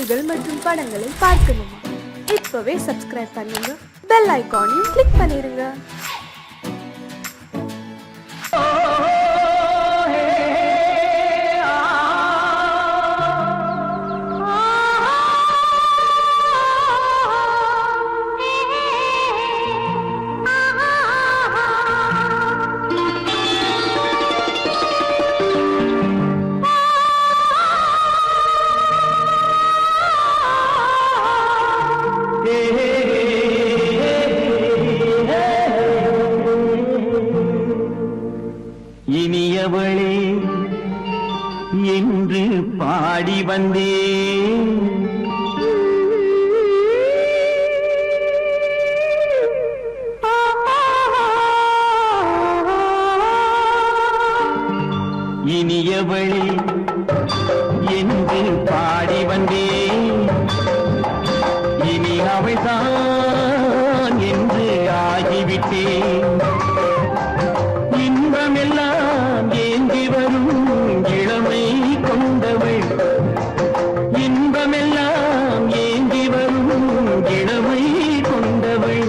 பாடல்கள் மற்றும் படங்களை பார்க்கணுமா? இப்பவே சப்ஸ்கிரைப் பண்ணுங்க, பெல் ஐகானையும் கிளிக் பண்ணிருங்க. இனியவளே என்று பாடி வந்தேன். இனியவளே என்று பாடி வந்தேன். இனி அவள்தான் என்று ஆகிவிட்டேன். இன்பமெல்லாம் ஏந்தி வரும் இளமை கொண்டவள். இன்பமெல்லாம் ஏந்தி வரும் இளமை கொண்டவள்.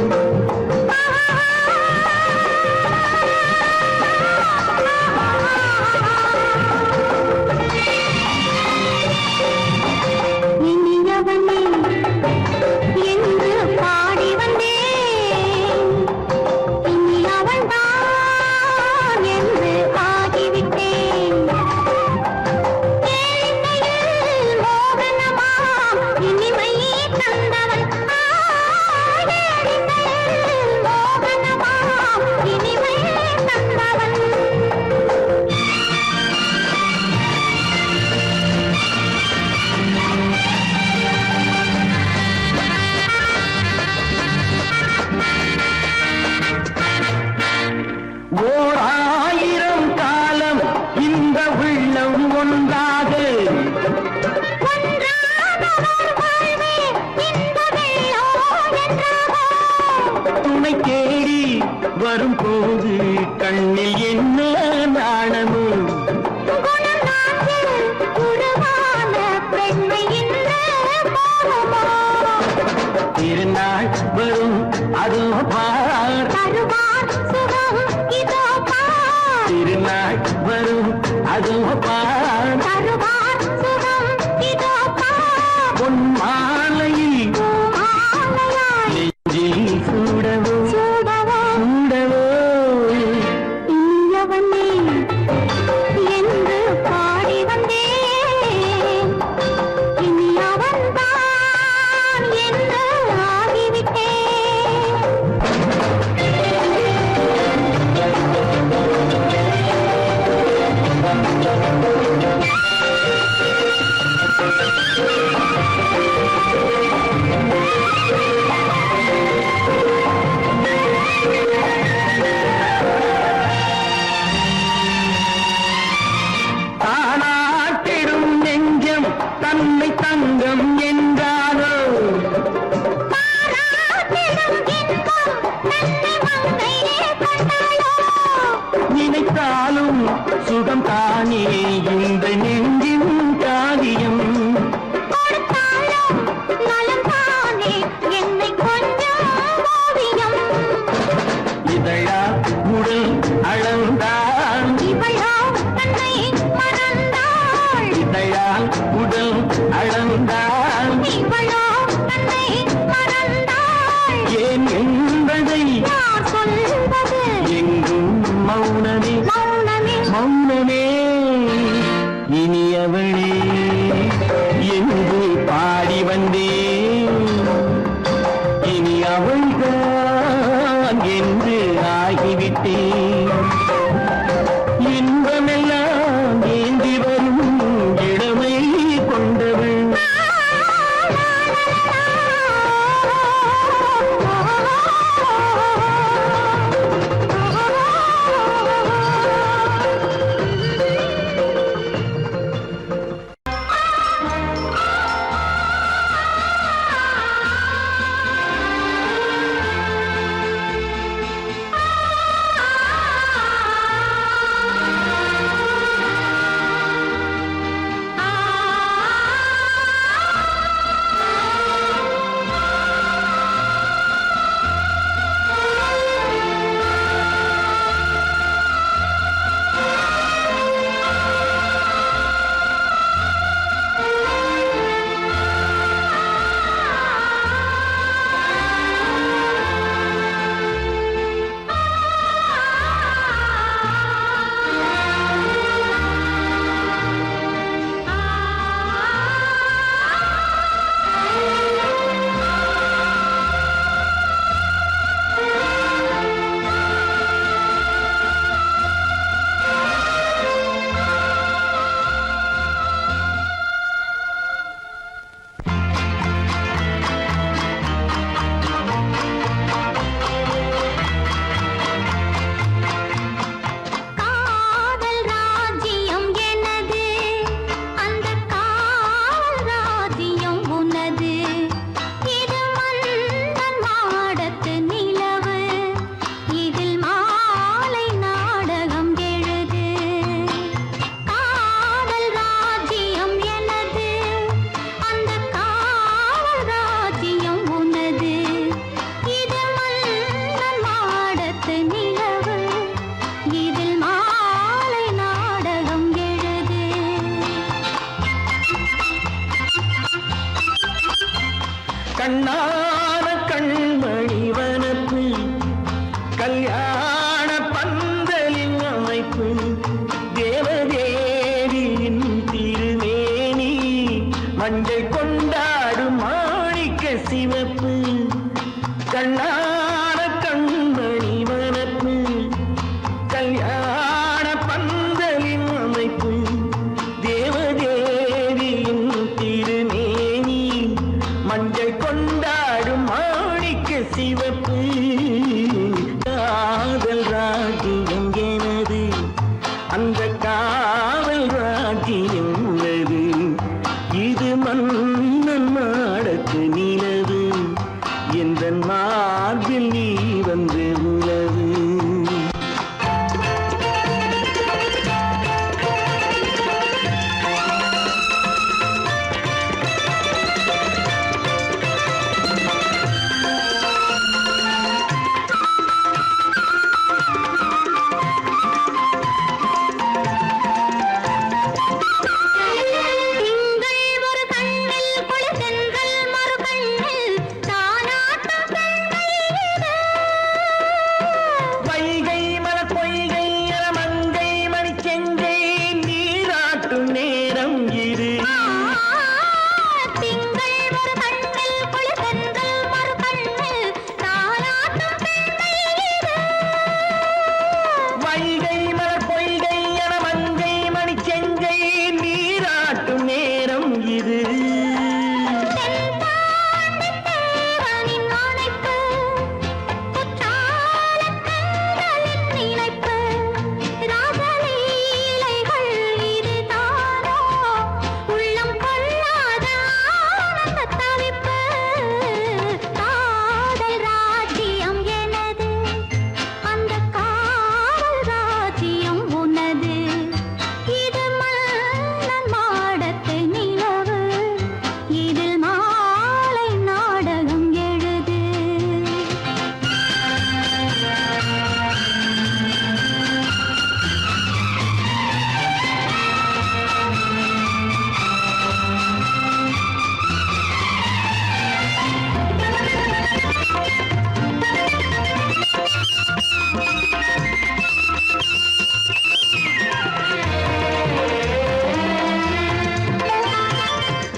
ஓர் 1000 காலம் இந்த உள்ளம் ஒன்றாக துணை தேடி வரும் போது கண்ணில் என்ன நாணமோ? திருநாள் வரும் அதோ பார். திருநாள் வரும் அதோ பார். பொன் மாலையில் நெஞ்சில் சூடவோ சூடவோ. என்று பாடி வந்தேன். இனி அவன்தான் என்று ஆகிவிட்டேன். தானாட்டிடும் நெஞ்சம் தன்னை தங்கம் என்றாரோ? நினைத்தாலும் சுகம் தானே இந்த நெஞ்சின் காரியம். இதழா உடல் அளந்தாள். இதழால் உடல் அளந்தாள். ஏன் என்பதை எங்கும் மௌனமே மௌனமே. இனியவளே என்று பாடி வந்தேன். இனி அவள்தான் என்று ஆகிவிட்டேன். இன்பமெல்லாம் ஏந்தி வரும் இளமை கொண்டவள். கண்ணான கண்மணி வனப்பு கல்யாண பந்தலின் அமைப்பு தேவதேவியின் திருமேனி மஞ்சள் கொண்டாடும் மாணிக்க சிவப்பு கண்ணான கண்மணி வனப்பு கல்யாண பந்தலின் அமைப்பு தேவதேவியின் திருமேனி மஞ்சள் கொண்டாடும் மாணிக்க சிவப்பு காதல் ராஜ்யம் எனது அந்த காவல் ராஜ்யம் உள்ளது இது மன்னன் மாடத்து நிலவு எந்த மார்பில் நீ வந்து உலவு திங்கள் ஒரு கண்ணில் குளிர்தென்றல் மறு கண்ணில் தானாட்டம் பெண்மையிலே வைகை மலர் பொய்கை மங்கை மணி செங்கை நீராட்டும் நேரம் இது திங்கள் ஒரு கண்ணில் குளிர்தென்றல் மறு கண்ணில் தானாட்டம் பெண்மையிலே வைகை மலர் பொய்கை மங்கை மணி செங்கை நீராட்டும் நேரம் இது தென்பாண்டித் தேவனின் அணைப்பு குற்றாலக் கண்களின் நினைப்பு ராசலீலைகள் இதுதானோ உள்ளம் கொள்ளாத ஆனந்தத் தவிப்பு காதல் ராஜ்யம் எனது அந்த காவல் ராஜ்யம் உனது இது மன்னன் மாடத்து நிலவு இதில் மாலை நாடகம் எழுது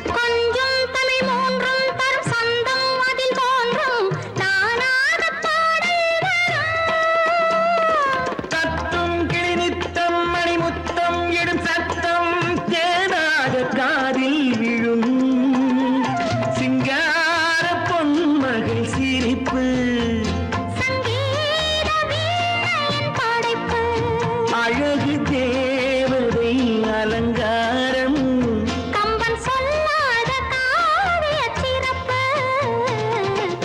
கொஞ்சம் தமிழ் மூன்றும் தரும் சந்தம் அதில் தோன்றும் நானாகப் பாடல் வரும் தத்தும் கிளி நித்தம் மணிமுத்தம் இடும் சத்தம் தேனாக காதில் விழும் சிங்கார பொன்மகள் சிரிப்பு சங்கீத வீணையின் படைப்பு அழகு தேவதை அலங்காரம் கம்பன் சொல்லாத காவியச் சிறப்பு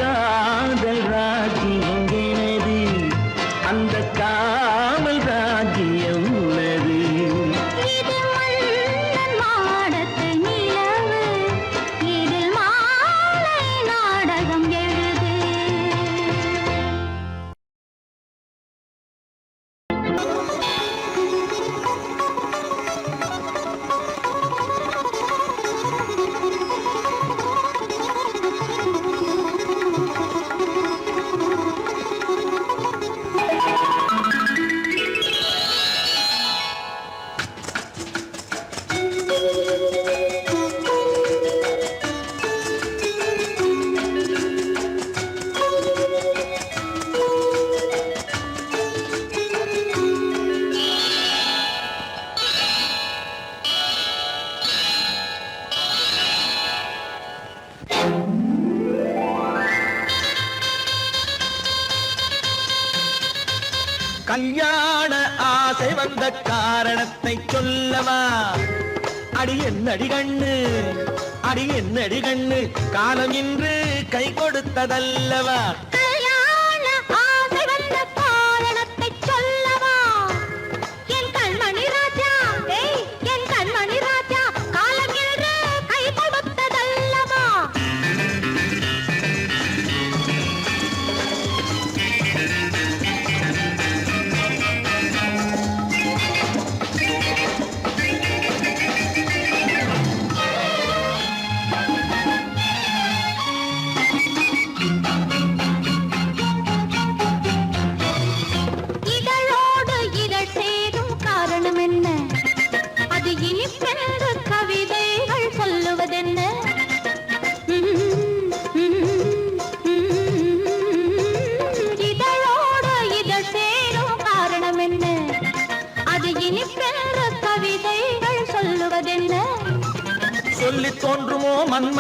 காதல் ராஜ்யம் எனது அந்த காவல் ராஜ்யம் உள்ளது இது மன்னன் மாடத்து நிலவு இதில் மாலை நாடகம் எழுது கல்யாண ஆசை வந்த காரணத்தை சொல்லவா அடி என்னடி கண்ணு அடி என்னடி கண்ணு காலம் இன்று கை கொடுத்ததல்லவா கல்யாண ஆசை வந்த காரணத்தை சொல்லவா என் கண்மணி ராஜா என் கண்மணி ராஜா காலம் என்று கை கொடுத்ததல்லவா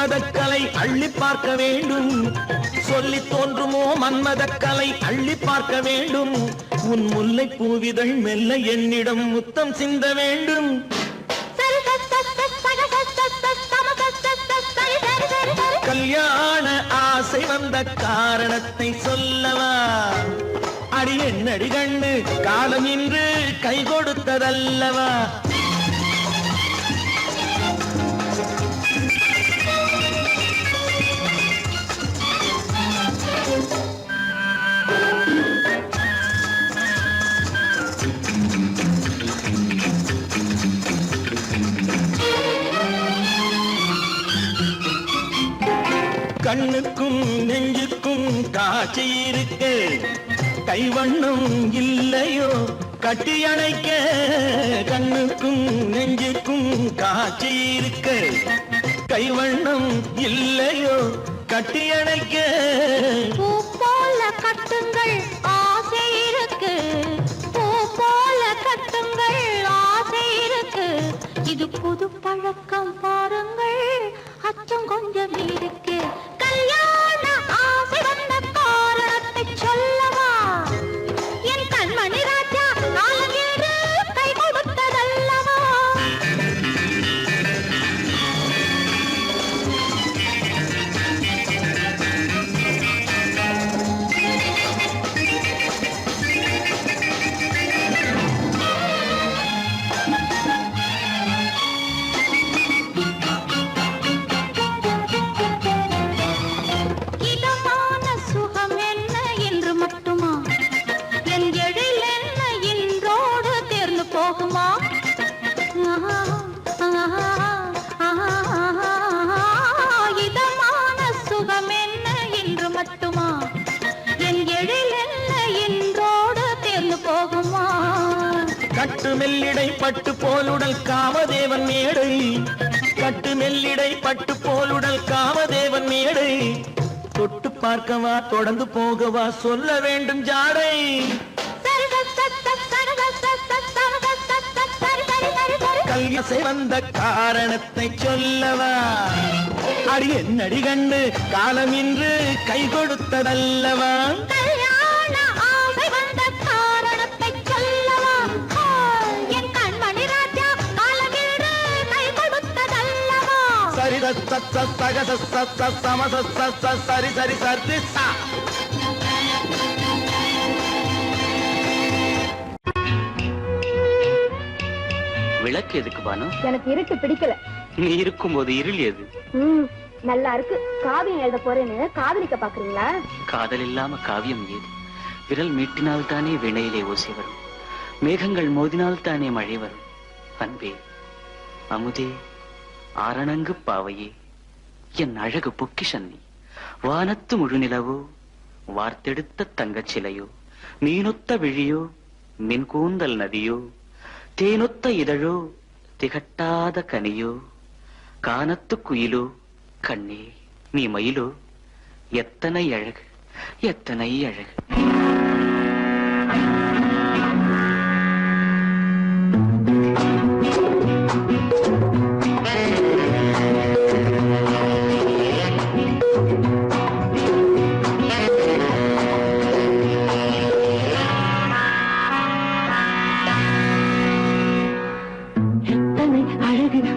மன்மதக்கலை அள்ளி பார்க்க வேண்டும். சொல்லி தோன்றுமோ மன்மதக்கலை அள்ளி பார்க்க வேண்டும். உன் முல்லை பூவிதழ் மெல்ல என்னிடம் முத்தம் சிந்த வேண்டும். கல்யாண ஆசை வந்த காரணத்தை சொல்லவா? அடி என்னடி கண்ணு காலம் இன்று கை கொடுத்ததல்லவா? கண்ணுக்கும் நெஞ்சுக்கும் காட்சி இருக்கு, கைவண்ணம் இல்லையோ கட்டி அணைக்க. கண்ணுக்கும் நெஞ்சுக்கும் காட்சி இருக்கு, கைவண்ணம் இல்லையோ கட்டி அணைக்க. பூ போல கட்டுங்கள் ஆசை இருக்கு, பூ போல கட்டுங்கள் ஆசை இருக்கு. இது புது பழக்கம் பாருங்கள், அச்சம் கொஞ்சம் இருக்கு. கல்யாண ஆசை வந்த காரணத்தை சொல்லவா? என் கண்மணி ராஜா காலம் என்று கை கொடுத்ததல்லவா? கட்டு மெல்லிடை பட்டு போலுடல் காமதேவன் மேடை, கட்டு மெல்லிடை பட்டு போலுடல் காமதேவன் மேடை. தொட்டு பார்க்கவா தொடர்ந்து போகவா சொல்ல வேண்டும் ஜாடை. கல்யாசை வந்த காரணத்தை சொல்லவா? அடி என்னடி கண்டு காலம் இன்று கை கொடுத்ததல்லவா? சரி சரி சரி சா. விளக்கு எதுக்கு பானு? எனக்கு இருட்டு பிடிக்கல. நீ இருக்கும்போது இருள் எது? நல்லா இருக்கு. காவியம் எழுத போறேன்னு காதலிக்க பாக்குறீங்களா? காதல் இல்லாம காவியம் ஏது? விரல் மீட்டினால் தானே வினையிலே ஓசை வரும், மேகங்கள் மோதினால் தானே மழை வரும். அன்பே அமுதே ஆரணங்கு பாவையே என் அழகு பொக்கிஷன்னி, வானத்து முழுநிலவோ வார்த்தெடுத்த தங்கச் சிலையோ, மீனொத்த விழியோ மின்கூந்தல் நதியோ, தேனொத்த இதழோ திகட்டாத கனியோ, கானத்து குயிலோ கண்ணே நீ மயிலோ, எத்தனை அழகு எத்தனை அழகு.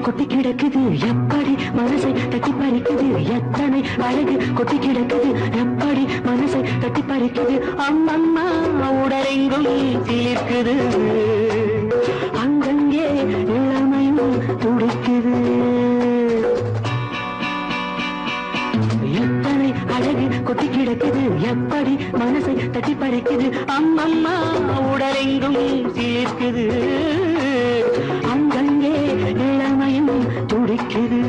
கொட்டி கிடக்குது எப்படி மனசை தட்டி பறிக்குது, எத்தனை அழகு கொட்டி கிடக்குது எப்படி மனசை தட்டி பறிக்குது. அம்மம்மா உடலெங்கும் தீர்க்குது, அங்கங்கே இளமையும் துடிக்குது. எத்தனை அழகு கொட்டி கிடக்குது எப்படி மனசை தட்டி பறிக்குது. அம்மம்மா உடலெங்கும் தீர்க்குது, அங்கங்கே இளமையும் துடிக்குது.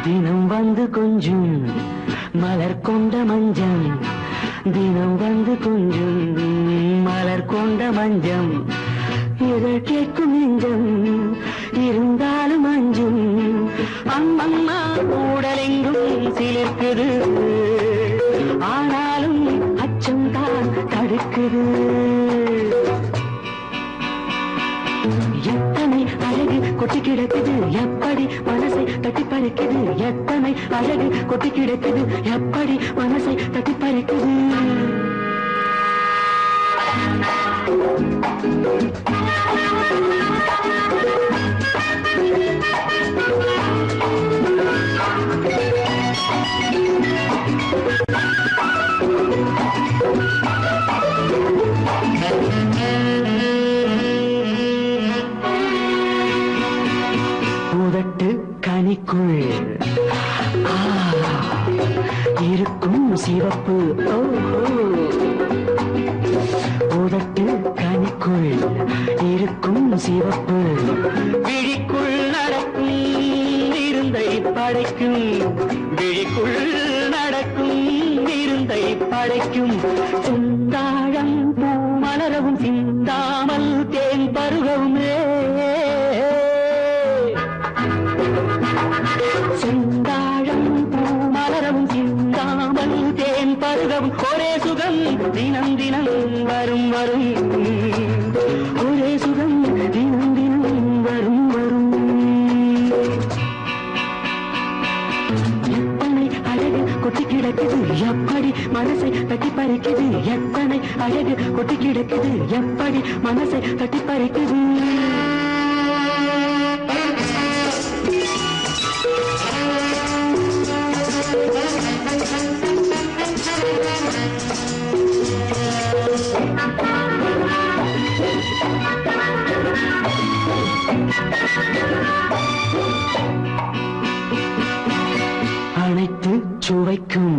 தினம் வந்து கொஞ்சம் மலர் கொண்ட மஞ்சம், தினம் வந்து கொஞ்சம் மலர் கொண்ட மஞ்சம், இதழ் கேட்கும் நெஞ்சம் இருந்தாலும் அஞ்சும். அம்மம்மா உடலெங்கும் சிலிர்க்குது, ஆனாலும் அச்சம் தான் தடுக்குது. எத்தனை அழகு கொட்டி கிடக்குது எப்படி மனசை தட்டி பறிக்குது எத்தனை அழகு கொட்டி கிடக்குது எப்படி மனசை தட்டி பறிக்குது பூதட்டு கனிக்குள் இருக்கும் சிவப்பு பூதட்டு கனிக்குள் இருக்கும் சிவப்பு விழிக்குள் நடக்கும் இருந்தை படைக்கும் விழிக்குள் நடக்கும் இருந்தை படைக்கும் சுந்தாழம் பூ மலரவும் சிந்தாமல் தேன் பருகவுமே செந்தாழம் பூ மலரவும் சிந்தாமல் தேன் பருகவும் ஒரே சுகம் தினம் தினம் வரும் வரும் ஒரே சுகம் தினம் தினம் வரும் வரும் எத்தனை அழகு கொட்டி கிடக்குது எப்படி மனசை தட்டி பறிக்குது எத்தனை அழகு கொட்டி கிடக்குது எப்படி மனசை தட்டி பறிக்குது அனைத்து சுவைக்கும்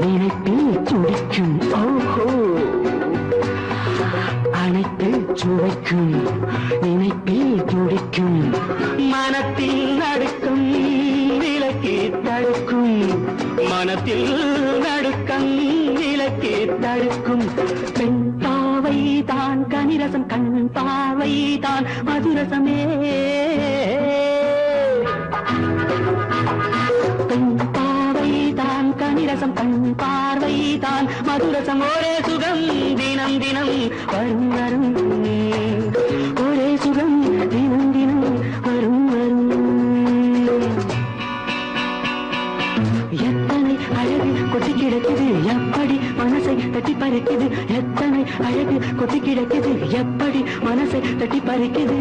நினைப்பில் துடிக்கும் ஓஹோ அனைத்து சுவைக்கும் நினைப்பில் துடிக்கும் மனத்தில் நடுக்கும் விலக்கி தடுக்கும் மனத்தில் நடுக்கம் விலக்கி தடுக்கும் பெண் பாவை தான் கனிரசம் கண் பாவை தான் மதுரசமே பெண் பாவை தான் கனிரசம் கண் பார்வை தான் மதுரசம் ஒரே சுகம் தினம் தினம் வரும் வரும் ஒரே சுகம் தினம் தினம் வரும் வரும் எத்தனை அழகு கொட்டி கிடக்குது எப்படி மனசை தட்டி பறிக்குது எத்தனை அழகு கொட்டி கிடக்குது எப்படி மனசை தட்டி பறிக்குது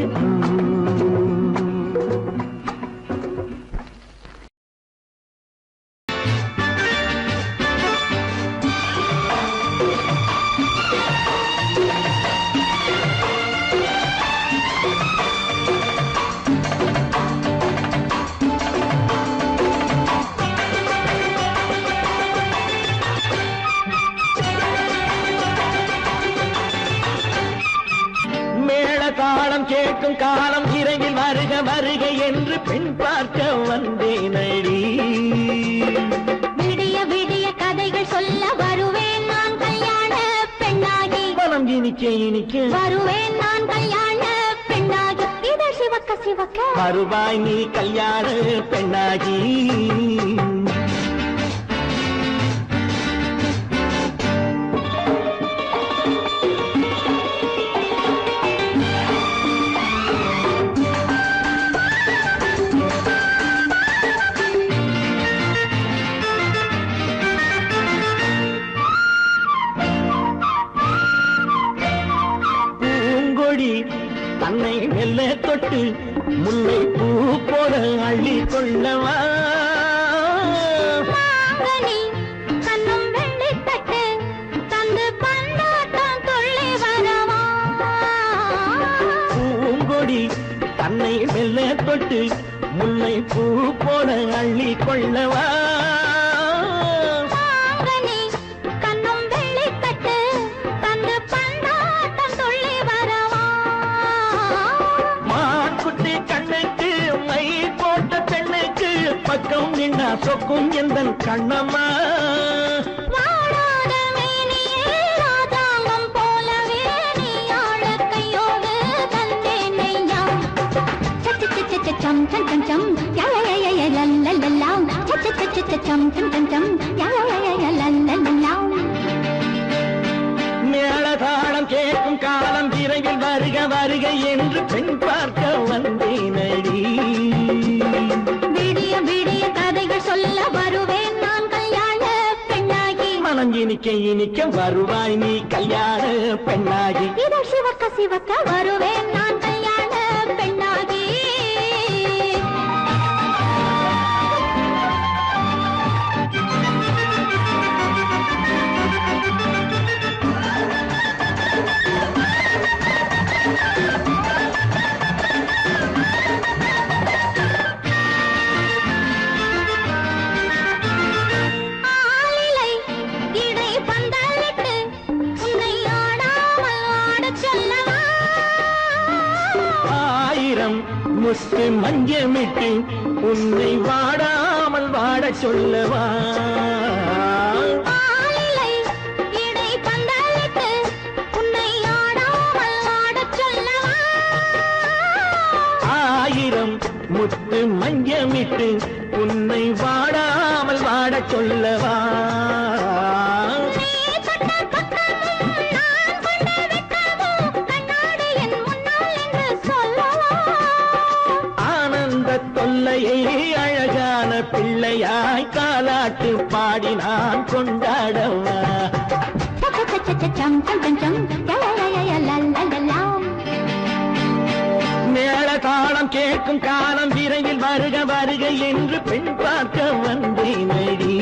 தாளம் கேட்கும் காலம் இறையில் வருக வருக என்று பெண் பார்க்க வந்தேனடி விடிய விடிய கதைகள் சொல்ல வருவேன் நான் கல்யாண பெண்ணாகி மனம் இனிக்க இனிக்க வருவேன் நான் கல்யாண பெண்ணாகி இதை சிவக்க சிவக்க வருவாய் நீ கல்யாண பெண்ணாகி தன்னை மெல்ல தொட்டு முல்லை பூ போல அள்ளி கொள்ளவா கண்ணும் வெள்ளி தட்டு தந்து பந்தாட்டம் தொல்லை வரவா பூங்கொடி தன்னை மெல்ல தொட்டு முல்லை பூ போல அள்ளி கொள்ளவா பக்கம் நின்னா சொக்கும் எந்தன் கண்ணம்மா வாழாத மேனியே ராஜாங்கம் போலவே நீ ஆழ கையோடு தந்தேனையா சச்ச சச்ச சம் சம் சம் சம் யா யா யா யா லல்லல்லா சச்ச சச்ச சம் சம் சம் சம் யா யா யா யா லல்லல்லா மேளதாளம் கேட்கும் காலம் விரைவில் வருக வருக என்று பெண் பார்க்க வந்தேனடி. விடிய விடிய கதைகள் சொல்ல வருவேன் நான் கல்யாண பெண்ணாகி. மனம் இனிக்க இனிக்க வருவாய் நீ கல்யாண பெண்ணாகி. இதழ் சிவக்க சிவக்க வருவேன் நான் கல்யாண பெண்ணாகி. ஆளிலை இடை பந்தலிட்டு உன்னை ஆடாமல் ஆடச் சொல்லவா. ஆயிரம் முஸ்து மஞ்சமிட்டு உன்னை வாடாமல் வாடச் சொல்லவா. ஆளிலை இடை பந்தலிட்டு உன்னை ஆடாமல் ஆடச் சொல்லவா. ஆயிரம் முத்து மஞ்சமிட்டு உன்னை வாடாமல் வாடச் சொல்லவா. நீ தொட்ட பக்கமும் நான் கொண்ட வெட்கமும் கண்ணாடி என் முன்னால் என்று சொல்லவா. ஆனந்த தொல்லையை அழகான பிள்ளையாய் காலாட்டு பாடி நான் கொண்டாடவா. சம் சம் சம் சம் லலலலலலலலாம். மேள தாளம் கேட்கும் காலம் விரைவில் வருக வருக என்று பெண் பார்க்க வந்தேனடி.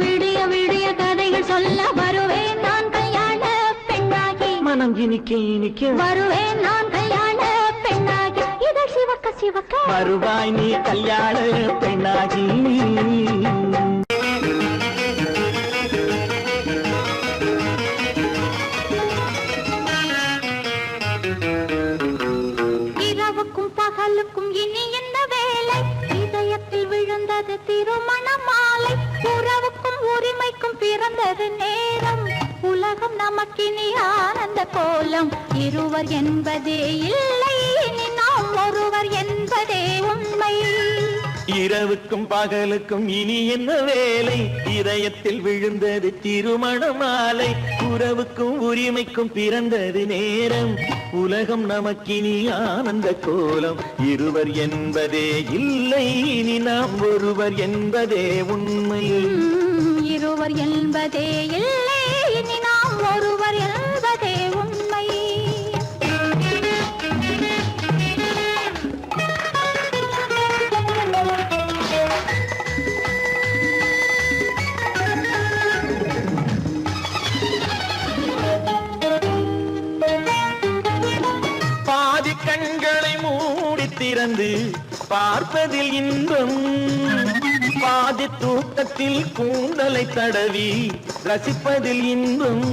விடிய விடிய கதைகள் சொல்ல வருவேன் நான் கல்யாண பெண்ணாகி. மனம் இனிக்க இனிக்க வருவேன் நான் கல்யாண பெண்ணாகி. இதழ் சிவக்க சிவக்க வருவாய் நீ கல்யாண பெண்ணாகி. இரவுக்கும் பகலுக்கும் இனி என்ன வேலை. இதயத்தில் விழுந்தது திருமண மாலை. உறவுக்கும் உரிமைக்கும் பிறந்தது நேரம். உலகம் நமக்கினி ஆனந்த கோலம். இருவர் என்பதே இல்லை இனி நாம் ஒருவர் என்பதே உண்மை. இரவுக்கும் பகலுக்கும் இனி என்ன வேலை. இதயத்தில் விழுந்தது திருமண மாலை. உறவுக்கும் உரிமைக்கும் பிறந்தது நேரம். உலகம் நமக்கினி ஆனந்த கோலம். இருவர் என்பதே இல்லை இனி நாம் ஒருவர் என்பதே உண்மை. இருவர் என்பதே இல்லை இனி நாம் ஒருவர் என்பதே உண்மை. பாதி கண்களை மூடி திறந்து பார்ப்பதில் இன்பம். பாதி தூக்கத்தில் கூந்தலை தடவி ரசிப்பதில் இன்பம்.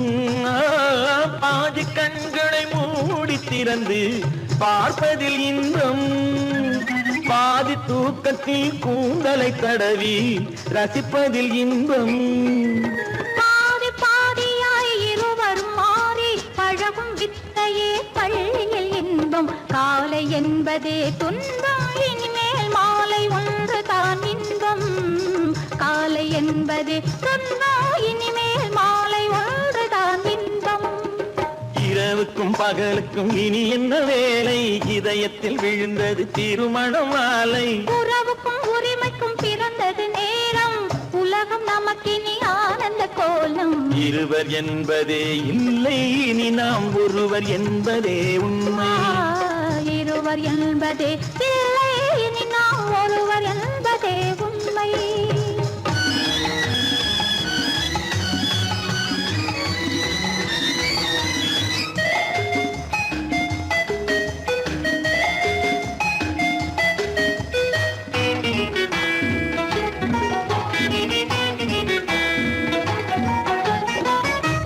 பாதி கண்களை மூடி திறந்து பார்ப்பதில் இன்பம். பாதி தூக்கத்தில் கூந்தலை தடவி ரசிப்பதில் இன்பம். பாதி பாதியாய் இருவரும் மாறி பழகும் வித்தையே பள்ளியில் இன்பம். காலை என்பதே துன்பம் இனிமேல் மாலை ஒன்று தான் இன்பம். காலை என்பதே துன்பம் இனிமேல் மாலை ஒன்று தான் இன்பம். இரவுக்கும் பகலுக்கும் இனி என்ன வேலை. இதயத்தில் விழுந்தது திருமண மாலை. உறவுக்கும் உரிமைக்கும் பிறந்தது நேரம். உலகம் நமக்கினி ஆனந்த கோலம். இருவர் என்பதே இல்லை இனி நாம் ஒருவர் என்பதே உண்மை. இருவர் என்பதே இல்லை இனி நாம் ஒருவர் என்பதே உண்மை.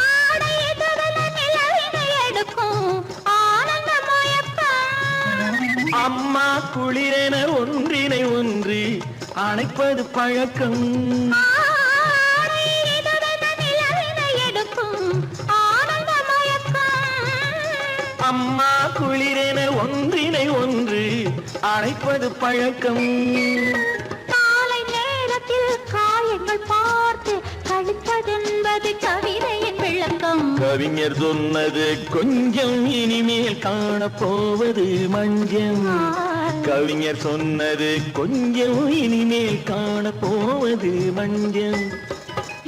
ஆடை எதிரில நிலவினை எடுக்கும் ஆனந்த மயக்கம். அம்மா குளிரென ஒன்றினை ஒன்று அணைப்பது பழக்கம். ஆடை எதிரில நிலவினை எடுக்கும் ஆனந்த மயக்கம். அம்மா குளிரென ஒன்றினை ஒன்று அணைப்பது பழக்கம். காலை நேரத்தில் காயங்கள் பார்த்து ரசிப்பதென்பது கவிதையின் விளக்கம். கவிஞர் சொன்னது கொஞ்சம், இனிமேல் காணப்போவது மஞ்சம். கவிஞர் சொன்னது கொஞ்சம், இனிமேல் காணப்போவது மஞ்சம்.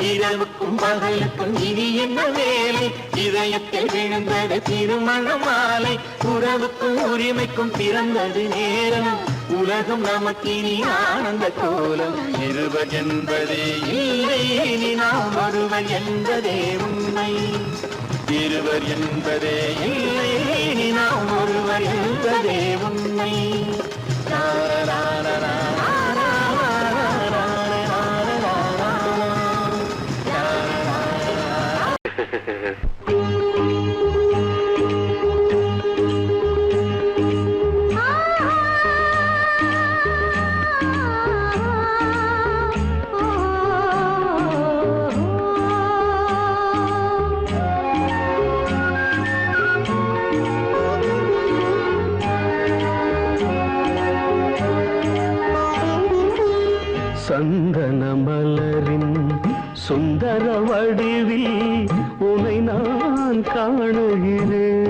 இரவுக்கும் பகலுக்கும் இனி என்ன வேலை? இதயத்தில் விழுந்தது திருமண மாலை. உறவுக்கும் உரிமைக்கும் பிறந்தது நேரம். உலகம் நமக்கினி ஆனந்த கோலம். இருவர் என்பதே இல்லை, இனி நாம் ஒருவர் என்பதே உண்மை. இருவர் என்பதே இல்லை, இனி நாம் ஒருவர் என்பதே உண்மை. சந்தன மலரின் சுந்தர வடிவில் உனை நான் காணுகிறேன்.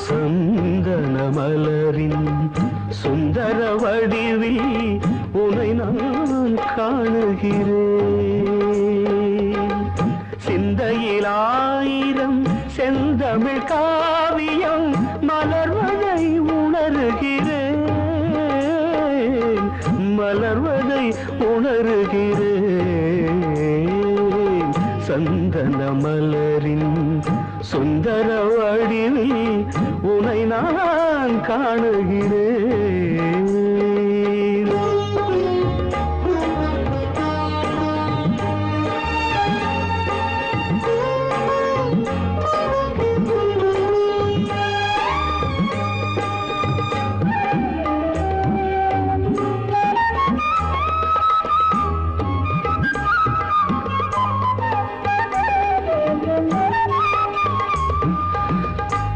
சந்தன மலரின் சுந்தர வடிவில் உனை நான் காணுகிறேன். சிந்தையில் ஆயிரம் செந்தமிழ் காவியம் மலர்வதை உணர்கிறேன். மலர்வதை உணர்கிறேன். சந்தன மலரின் சுந்தர வடிவில் உனை நான் காணுகிறேன்.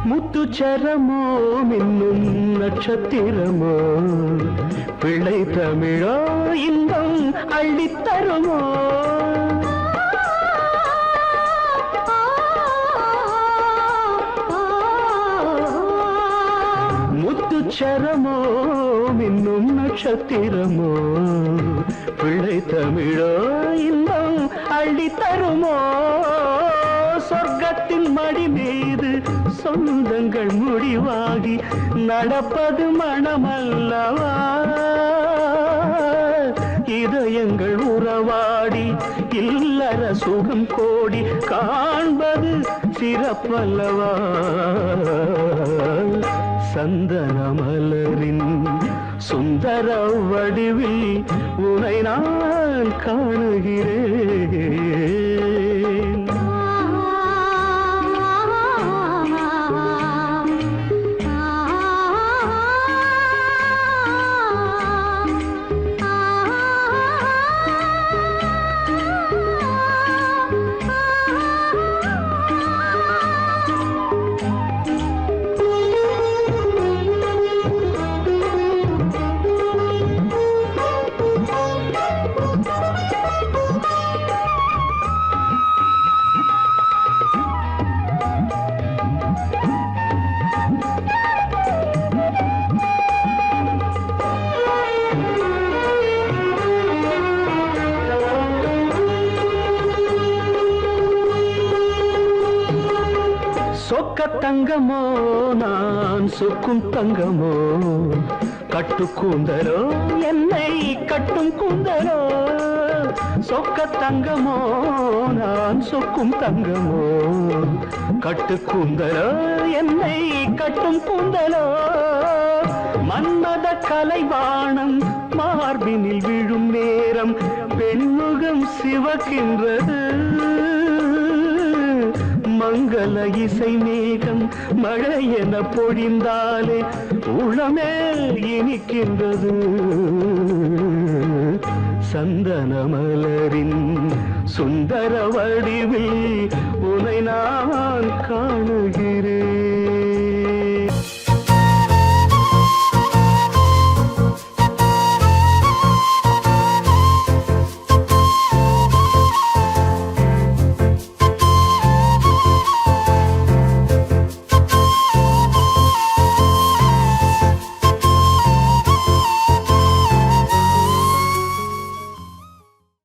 முத்துச்சரமோ மின்னும் நட்சத்திரமோ பிள்ளை தமிழோ இன்பம் அள்ளித்தருமோ. முத்துச்சரமோ மின்னும் நட்சத்திரமோ பிள்ளை தமிழோ இன்பம் அள்ளித்தருமோ. சொர்க்கத்தின் மடி மீது சொந்தங்கள் முடிவாகி நடப்பது மனமல்லவா. இதயங்கள் உறவாடி இல்லற சுகம் கோடி காண்பது சிறப்பல்லவா. சந்தன மலரின் சுந்தர வடிவில் உனை நான் காணுகிறேன். சொக்க தங்கமோ நான் சொக்கும் தங்கமோ கட்டு கூந்தலோ என்னை கட்டும் கூந்தலோ. சொக்க தங்கமோ நான் சொக்கும் தங்கமோ கட்டு கூந்தலோ என்னை கட்டும் கூந்தலோ. மன்மத கலைவாணம் மார்பினில் விழும் நேரம் பெண்முகம் சிவக்கின்றது. மங்கள இசை மேகம் மழை என பொழிந்தாலே உளமே இனிக்கின்றது. சந்தன மலரின் சுந்தர வடிவில் உனை நான் காணுகிறேன்.